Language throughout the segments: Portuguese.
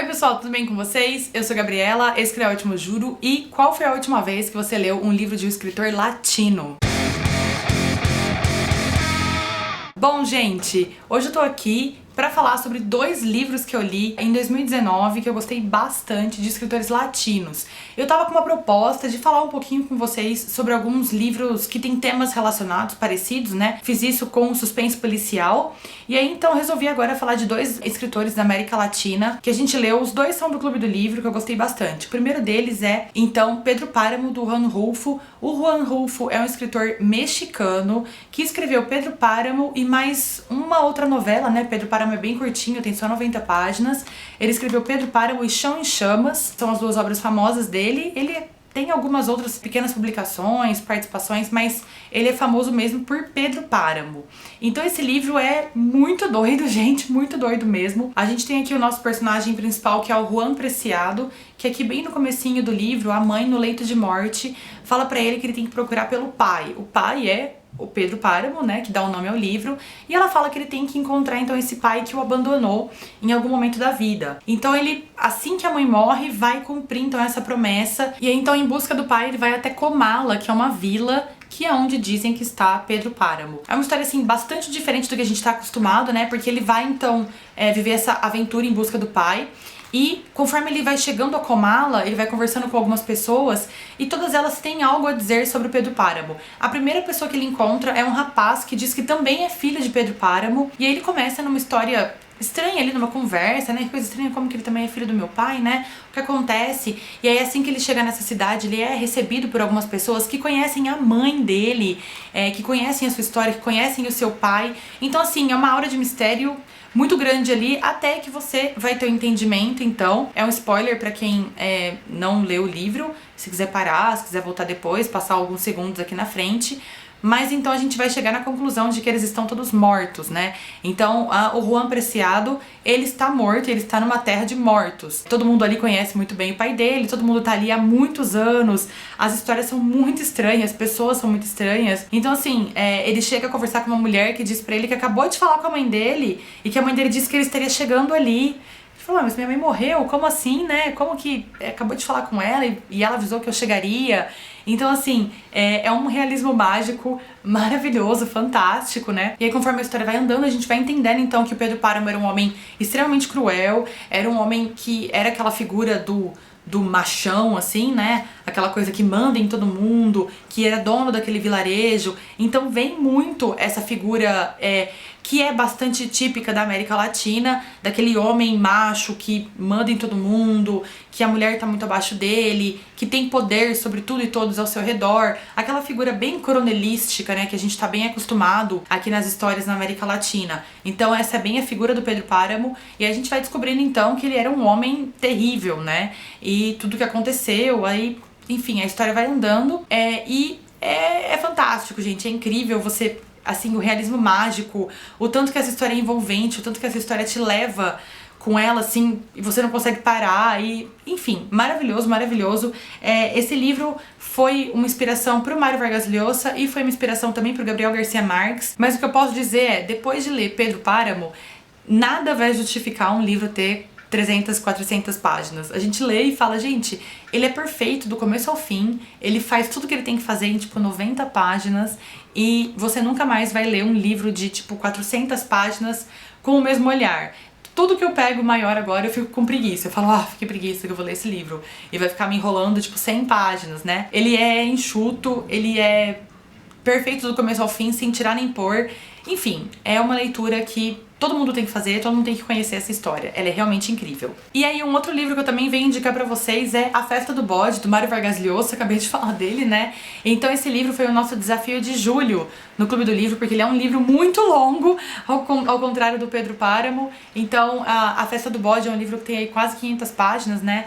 Oi pessoal, tudo bem com vocês? Eu sou a Gabriela, esse é o Último Juro. E qual foi a última vez que você leu um livro de um escritor latino? Bom, gente, hoje eu tô aqui pra falar sobre dois livros que eu li em 2019 que eu gostei bastante de escritores latinos. Eu tava com uma proposta de falar um pouquinho com vocês sobre alguns livros que têm temas relacionados, parecidos, né? Fiz isso com suspense policial e aí então resolvi agora falar de dois escritores da América Latina que a gente leu. Os dois são do Clube do Livro, que eu gostei bastante. O primeiro deles é, então, Pedro Páramo, do Juan Rulfo. O Juan Rulfo é um escritor mexicano que escreveu Pedro Páramo e mais uma outra novela, né? Pedro Páramo é bem curtinho, tem só 90 páginas. Ele escreveu Pedro Páramo e Chão em Chamas, são as duas obras famosas dele. Ele tem algumas outras pequenas publicações, participações, mas ele é famoso mesmo por Pedro Páramo. Então esse livro é muito doido, gente, muito doido mesmo. A gente tem aqui o nosso personagem principal, que é o Juan Preciado, que aqui bem no comecinho do livro, a mãe no leito de morte fala pra ele que ele tem que procurar pelo pai. O pai é o Pedro Páramo, né, que dá o nome ao livro, e ela fala que ele tem que encontrar então esse pai que o abandonou em algum momento da vida. Então ele, assim que a mãe morre, vai cumprir então essa promessa, e aí então em busca do pai ele vai até Comala, que é uma vila que é onde dizem que está Pedro Páramo. É uma história assim bastante diferente do que a gente tá acostumado, né, porque ele vai então viver essa aventura em busca do pai. E conforme ele vai chegando a Comala, ele vai conversando com algumas pessoas e todas elas têm algo a dizer sobre o Pedro Páramo. A primeira pessoa que ele encontra é um rapaz que diz que também é filho de Pedro Páramo, e aí ele começa numa história estranha ali, numa conversa, né? Que coisa estranha, como que ele também é filho do meu pai, né? O que acontece? E aí assim que ele chega nessa cidade, ele é recebido por algumas pessoas que conhecem a mãe dele, que conhecem a sua história, que conhecem o seu pai. Então assim, é uma aura de mistério muito grande ali, até que você vai ter o entendimento. Então, é um spoiler pra quem não leu o livro, se quiser parar, se quiser voltar depois, passar alguns segundos aqui na frente. Mas então a gente vai chegar na conclusão de que eles estão todos mortos, né? Então o Juan Preciado, ele está morto, ele está numa terra de mortos. Todo mundo ali conhece muito bem o pai dele, todo mundo tá ali há muitos anos. As histórias são muito estranhas, as pessoas são muito estranhas. Então assim, ele chega a conversar com uma mulher que diz pra ele que acabou de falar com a mãe dele e que a mãe dele disse que ele estaria chegando ali. Ele falou, mas minha mãe morreu, como assim, né? Como que acabou de falar com ela e ela avisou que eu chegaria? Então assim, é um realismo mágico maravilhoso, fantástico, né? E aí conforme a história vai andando, a gente vai entendendo então que o Pedro Páramo era um homem extremamente cruel, era um homem que era aquela figura do machão, assim, né? Aquela coisa que manda em todo mundo, que era dono daquele vilarejo. Então vem muito essa figura que é bastante típica da América Latina, daquele homem macho que manda em todo mundo, que a mulher tá muito abaixo dele, que tem poder sobre tudo e todos ao seu redor. Aquela figura bem coronelística, né, que a gente tá bem acostumado aqui nas histórias na América Latina. Então essa é bem a figura do Pedro Páramo, e a gente vai descobrindo então que ele era um homem terrível, né, e tudo que aconteceu, aí, enfim, a história vai andando, e é fantástico, gente, é incrível você, assim, o realismo mágico, o tanto que essa história é envolvente, o tanto que essa história te leva com ela, assim, e você não consegue parar, e enfim, maravilhoso, maravilhoso. Esse livro foi uma inspiração pro Mário Vargas Llosa e foi uma inspiração também pro Gabriel Garcia Marques, mas o que eu posso dizer é, depois de ler Pedro Páramo, nada vai justificar um livro ter 300, 400 páginas. A gente lê e fala, gente, ele é perfeito do começo ao fim, ele faz tudo que ele tem que fazer em, tipo, 90 páginas, e você nunca mais vai ler um livro de, tipo, 400 páginas com o mesmo olhar. Tudo que eu pego maior agora, eu fico com preguiça. Eu falo, que preguiça que eu vou ler esse livro. E vai ficar me enrolando, tipo, 100 páginas, né? Ele é enxuto, ele é perfeito do começo ao fim, sem tirar nem pôr. Enfim, é uma leitura que todo mundo tem que fazer, todo mundo tem que conhecer essa história. Ela é realmente incrível. E aí um outro livro que eu também venho indicar pra vocês é A Festa do Bode, do Mário Vargas Llosa. Acabei de falar dele, né? Então esse livro foi o nosso desafio de julho no Clube do Livro, porque ele é um livro muito longo, ao contrário do Pedro Páramo. Então A Festa do Bode é um livro que tem aí quase 500 páginas, né?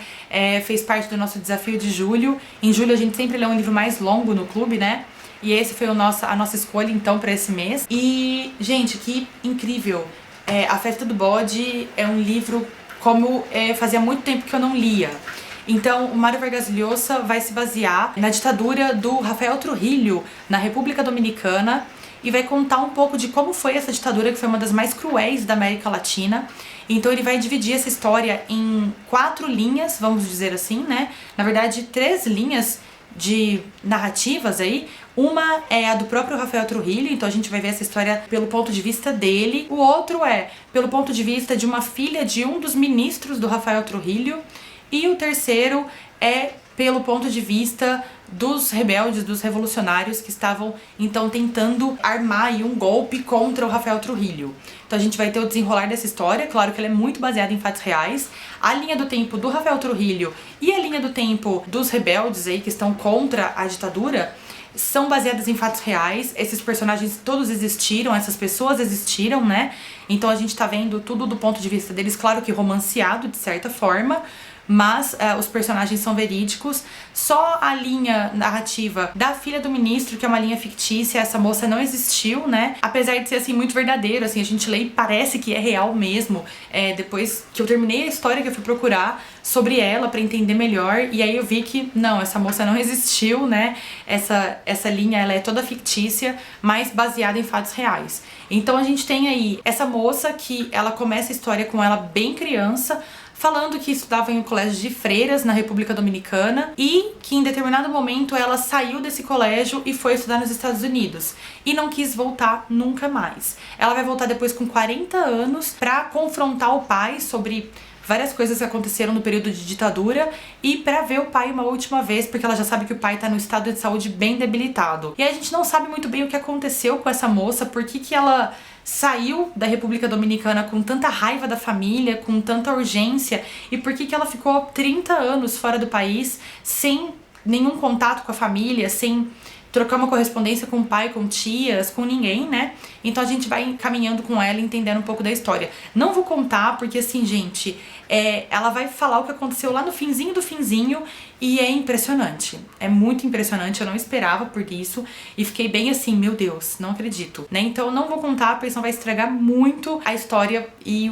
Fez parte do nosso desafio de julho. Em julho a gente sempre lê um livro mais longo no clube, né? E esse foi a nossa escolha, então, pra esse mês. E, gente, que incrível! A Festa do Bode é um livro como fazia muito tempo que eu não lia. Então, o Mário Vargas Llosa vai se basear na ditadura do Rafael Trujillo, na República Dominicana. e vai contar um pouco de como foi essa ditadura, que foi uma das mais cruéis da América Latina. Então ele vai dividir essa história em 4 linhas, vamos dizer assim, né? Na verdade, 3 linhas de narrativas aí. Uma é a do próprio Rafael Trujillo, então a gente vai ver essa história pelo ponto de vista dele. O outro é pelo ponto de vista de uma filha de um dos ministros do Rafael Trujillo. E o terceiro é pelo ponto de vista dos rebeldes, dos revolucionários que estavam então tentando armar aí um golpe contra o Rafael Trujillo. Então a gente vai ter o desenrolar dessa história, claro que ela é muito baseada em fatos reais. A linha do tempo do Rafael Trujillo e a linha do tempo dos rebeldes aí que estão contra a ditadura são baseadas em fatos reais. Esses personagens todos existiram, essas pessoas existiram, né? Então a gente tá vendo tudo do ponto de vista deles, claro que romanceado de certa forma, mas os personagens são verídicos. Só a linha narrativa da filha do ministro, que é uma linha fictícia, essa moça não existiu, né? Apesar de ser, assim, muito verdadeiro, assim, a gente lê e parece que é real mesmo. Depois que eu terminei a história, que eu fui procurar sobre ela pra entender melhor, e aí eu vi que, não, essa moça não existiu, né? Essa linha, ela é toda fictícia, mas baseada em fatos reais. Então a gente tem aí essa moça que ela começa a história com ela bem criança, falando que estudava em um colégio de freiras na República Dominicana e que em determinado momento ela saiu desse colégio e foi estudar nos Estados Unidos e não quis voltar nunca mais. Ela vai voltar depois com 40 anos pra confrontar o pai sobre várias coisas que aconteceram no período de ditadura e pra ver o pai uma última vez, porque ela já sabe que o pai tá no estado de saúde bem debilitado. E a gente não sabe muito bem o que aconteceu com essa moça, por que ela saiu da República Dominicana com tanta raiva da família, com tanta urgência, e por que ela ficou 30 anos fora do país sem nenhum contato com a família, sem trocar uma correspondência com o pai, com tias, com ninguém, né? Então a gente vai caminhando com ela, entendendo um pouco da história. Não vou contar, porque assim, gente, ela vai falar o que aconteceu lá no finzinho do finzinho e é impressionante. É muito impressionante, eu não esperava por isso e fiquei bem assim, meu Deus, não acredito, né? Então não vou contar, porque senão vai estragar muito a história e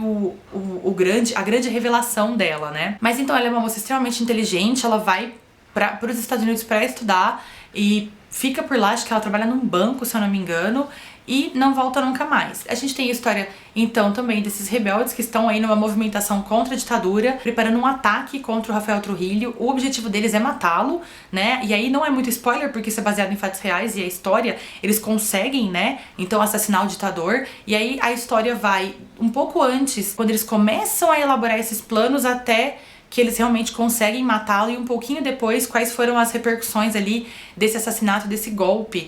a grande revelação dela, né? Mas então ela é uma moça extremamente inteligente, ela vai para os Estados Unidos para estudar e fica por lá, acho que ela trabalha num banco, se eu não me engano, e não volta nunca mais. A gente tem a história, então, também desses rebeldes que estão aí numa movimentação contra a ditadura, preparando um ataque contra o Rafael Trujillo. O objetivo deles é matá-lo, né? E aí não é muito spoiler, porque isso é baseado em fatos reais e a história, eles conseguem, né? Então, assassinar o ditador. E aí a história vai um pouco antes, quando eles começam a elaborar esses planos, até que eles realmente conseguem matá-lo, e um pouquinho depois quais foram as repercussões ali desse assassinato, desse golpe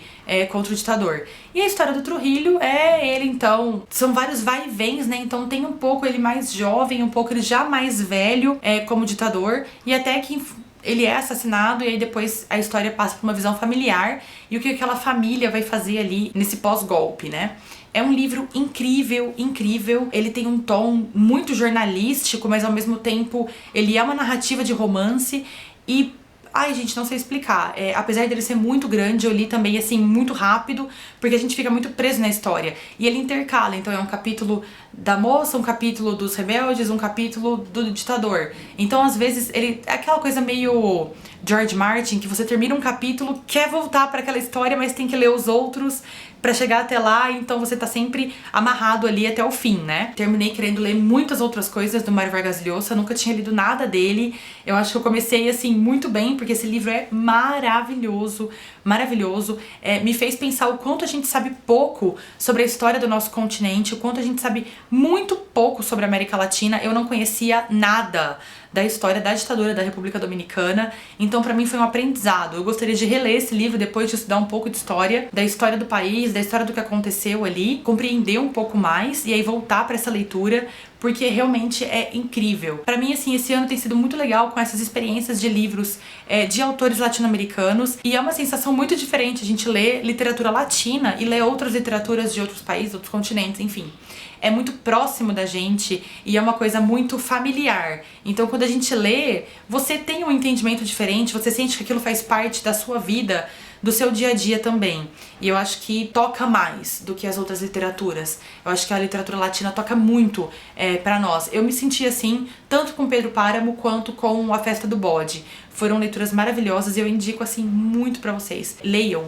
contra o ditador. E a história do Trujillo ele então, são vários vai e vens, né, então tem um pouco ele mais jovem, um pouco ele já mais velho como ditador, e até que ele é assassinado, e aí depois a história passa por uma visão familiar e o que aquela família vai fazer ali nesse pós-golpe, né. É um livro incrível, incrível. Ele tem um tom muito jornalístico, mas ao mesmo tempo ele é uma narrativa de romance e... Ai, gente, não sei explicar. Apesar dele ser muito grande, eu li também, assim, muito rápido, porque a gente fica muito preso na história. E ele intercala, então é um capítulo da moça, um capítulo dos rebeldes, um capítulo do ditador. Então, às vezes, ele é aquela coisa meio George Martin, que você termina um capítulo, quer voltar para aquela história, mas tem que ler os outros pra chegar até lá, então você tá sempre amarrado ali até o fim, né? Terminei querendo ler muitas outras coisas do Mário Vargas Llosa, nunca tinha lido nada dele. Eu acho que eu comecei, assim, muito bem, porque esse livro é maravilhoso, maravilhoso. Me fez pensar o quanto a gente sabe pouco sobre a história do nosso continente, o quanto a gente sabe muito pouco sobre a América Latina. Eu não conhecia nada da história da ditadura da República Dominicana, então pra mim foi um aprendizado. Eu gostaria de reler esse livro depois de estudar um pouco de história, da história do país, da história do que aconteceu ali, compreender um pouco mais e aí voltar pra essa leitura, porque realmente é incrível. Pra mim, assim, esse ano tem sido muito legal com essas experiências de livros de autores latino-americanos, e é uma sensação muito diferente a gente ler literatura latina e ler outras literaturas de outros países, outros continentes, enfim. É muito próximo da gente e é uma coisa muito familiar. Então, quando a gente lê, você tem um entendimento diferente, você sente que aquilo faz parte da sua vida, do seu dia a dia também. E eu acho que toca mais do que as outras literaturas. Eu acho que a literatura latina toca muito pra nós. Eu me senti assim, tanto com Pedro Páramo quanto com A Festa do Bode. Foram leituras maravilhosas e eu indico assim muito pra vocês. Leiam.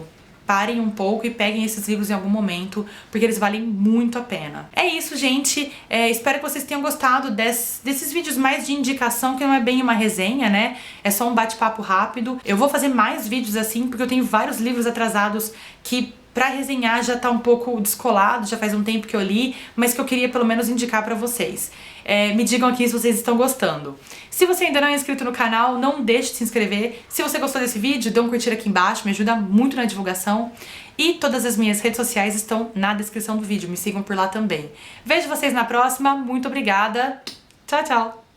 parem um pouco e peguem esses livros em algum momento, porque eles valem muito a pena. É isso, gente. Espero que vocês tenham gostado desses vídeos mais de indicação, que não é bem uma resenha, né? É só um bate-papo rápido. Eu vou fazer mais vídeos assim, porque eu tenho vários livros atrasados que pra resenhar já tá um pouco descolado, já faz um tempo que eu li, mas que eu queria pelo menos indicar pra vocês. Me digam aqui se vocês estão gostando. Se você ainda não é inscrito no canal, não deixe de se inscrever. Se você gostou desse vídeo, dê um curtir aqui embaixo, me ajuda muito na divulgação. E todas as minhas redes sociais estão na descrição do vídeo, me sigam por lá também. Vejo vocês na próxima, muito obrigada. Tchau, tchau!